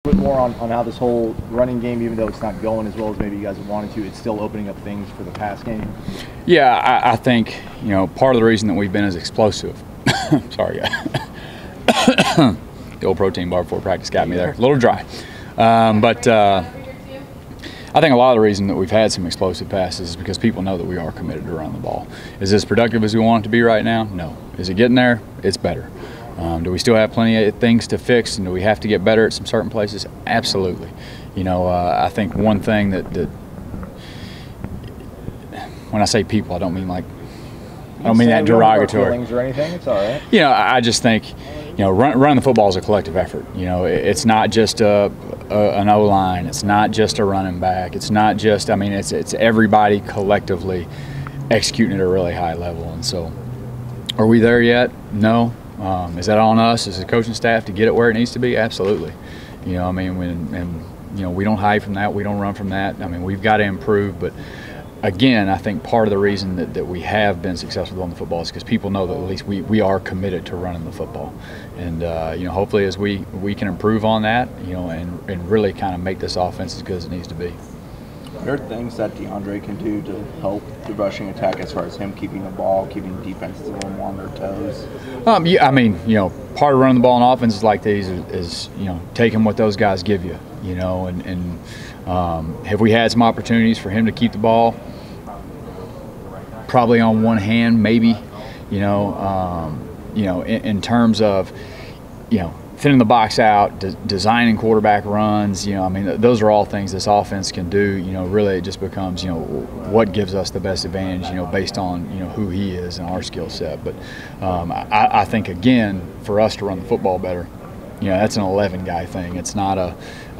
bit more on how this whole running game, even though it's not going as well as maybe you guys wanted to, it's still opening up things for the pass game? Yeah, I think, part of the reason that we've been as explosive, sorry, the old protein bar before practice got me there, a little dry. But I think a lot of the reason that we've had some explosive passes is because people know that we are committed to run the ball. Is it as productive as we want it to be right now? No. Is it getting there? It's better. Do we still have plenty of things to fix, and do we have to get better at some certain places? Absolutely. I think one thing that when I say people, I don't mean that derogatory. Or anything. It's all right. I just think, running the football is a collective effort. It's not just an O-line. It's not just a running back. It's not just, it's everybody collectively executing at a really high level. And so, are we there yet? No. Is that on us as a coaching staff to get it where it needs to be? Absolutely. We don't hide from that. We don't run from that. We've got to improve, but again, I think part of the reason that we have been successful on the football is because people know that at least we are committed to running the football. And, hopefully as we can improve on that, and really kind of make this offense as good as it needs to be. Are there things that DeAndre can do to help the rushing attack as far as him keeping the ball, keeping defenses a little more on their toes? Part of running the ball in offenses like these is taking what those guys give you, and have we had some opportunities for him to keep the ball? Probably on one hand, maybe, in terms of, thinning the box out, designing quarterback runs, those are all things this offense can do. Really it just becomes, what gives us the best advantage, based on, who he is and our skill set. But I think, again, for us to run the football better, that's an 11-guy thing. It's not a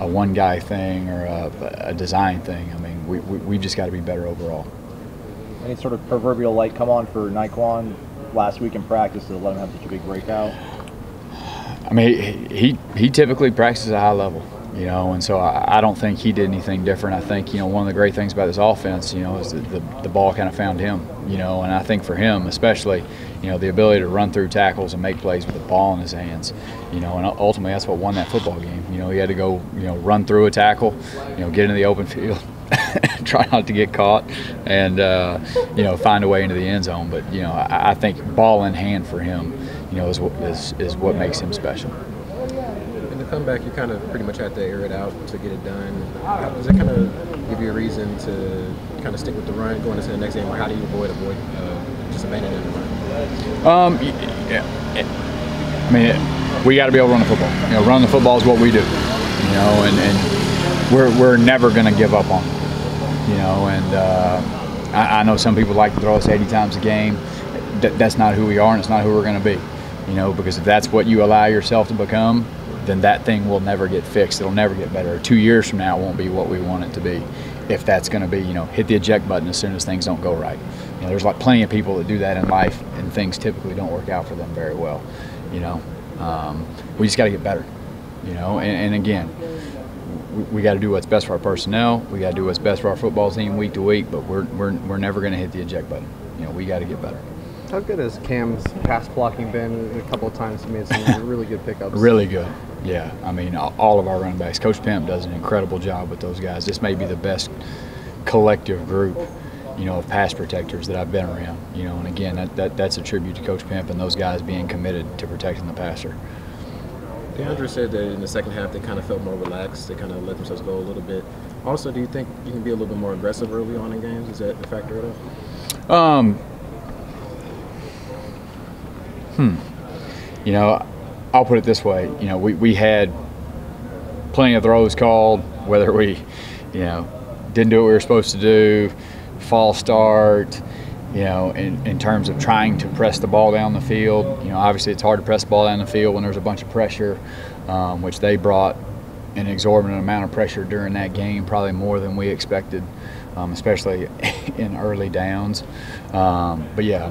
one-guy thing or a design thing. We've just got to be better overall. Any sort of proverbial light come on for Naquan last week in practice to let him have such a big breakout? He typically practices at a high level, and so I don't think he did anything different. I think, one of the great things about this offense, is that the ball kind of found him, and I think for him especially, the ability to run through tackles and make plays with the ball in his hands, and ultimately that's what won that football game. He had to go, run through a tackle, get into the open field, try not to get caught, and, find a way into the end zone. But, I think ball in hand for him, is what makes him special. In the comeback, you kind of pretty much had to air it out to get it done. Does it kind of give you a reason to kind of stick with the run going into the next game, or how do you avoid just abandoning the run? We got to be able to run the football. Run the football is what we do. And we're never going to give up on it. I know some people like to throw us 80 times a game. That's not who we are, and it's not who we're going to be. Because if that's what you allow yourself to become, then that thing will never get fixed. It'll never get better. 2 years from now, it won't be what we want it to be. If that's going to be, hit the eject button as soon as things don't go right. There's plenty of people that do that in life, and things typically don't work out for them very well. We just got to get better. And again, we got to do what's best for our personnel. We got to do what's best for our football team week to week. But we're never going to hit the eject button. We got to get better. How good has Cam's pass blocking been? A couple of times he made some really good pickups. Really good, yeah. All of our running backs. Coach Pimp does an incredible job with those guys. This may be the best collective group, of pass protectors that I've been around. And again, that's a tribute to Coach Pimp and those guys being committed to protecting the passer. DeAndre said that in the second half they kind of felt more relaxed. They kind of let themselves go a little bit. Also, do you think you can be a little bit more aggressive early on in games? Is that a factor at all? I'll put it this way. We had plenty of throws called, whether we, didn't do what we were supposed to do, false start, in terms of trying to press the ball down the field. Obviously it's hard to press the ball down the field when there's a bunch of pressure, which they brought an exorbitant amount of pressure during that game, probably more than we expected, especially in early downs. But yeah,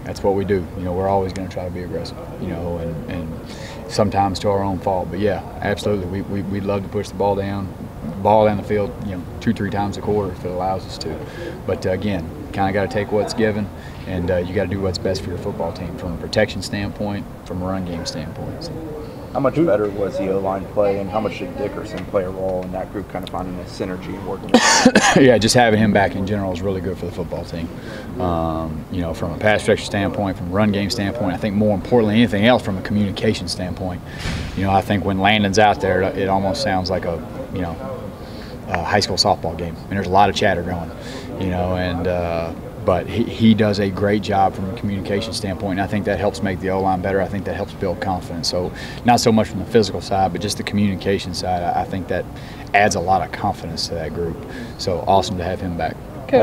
that's what we do. We're always going to try to be aggressive, and sometimes to our own fault. But yeah, absolutely, we'd love to push the ball down the field, 2-3 times a quarter if it allows us to. But again, kind of got to take what's given, and you got to do what's best for your football team from a protection standpoint, from a run game standpoint. So. How much better was the O-line play, and how much did Dickerson play a role in that group kind of finding a synergy and working? Yeah, just having him back in general is really good for the football team. You know, from a pass protection standpoint, from a run game standpoint, I think more importantly, anything else from a communication standpoint. You know, I think when Landon's out there, it almost sounds like a high school softball game, and there's a lot of chatter going. You know, and but he does a great job from a communication standpoint, and I think that helps make the O-line better. I think that helps build confidence. So not so much from the physical side, but just the communication side. I think that adds a lot of confidence to that group. So awesome to have him back.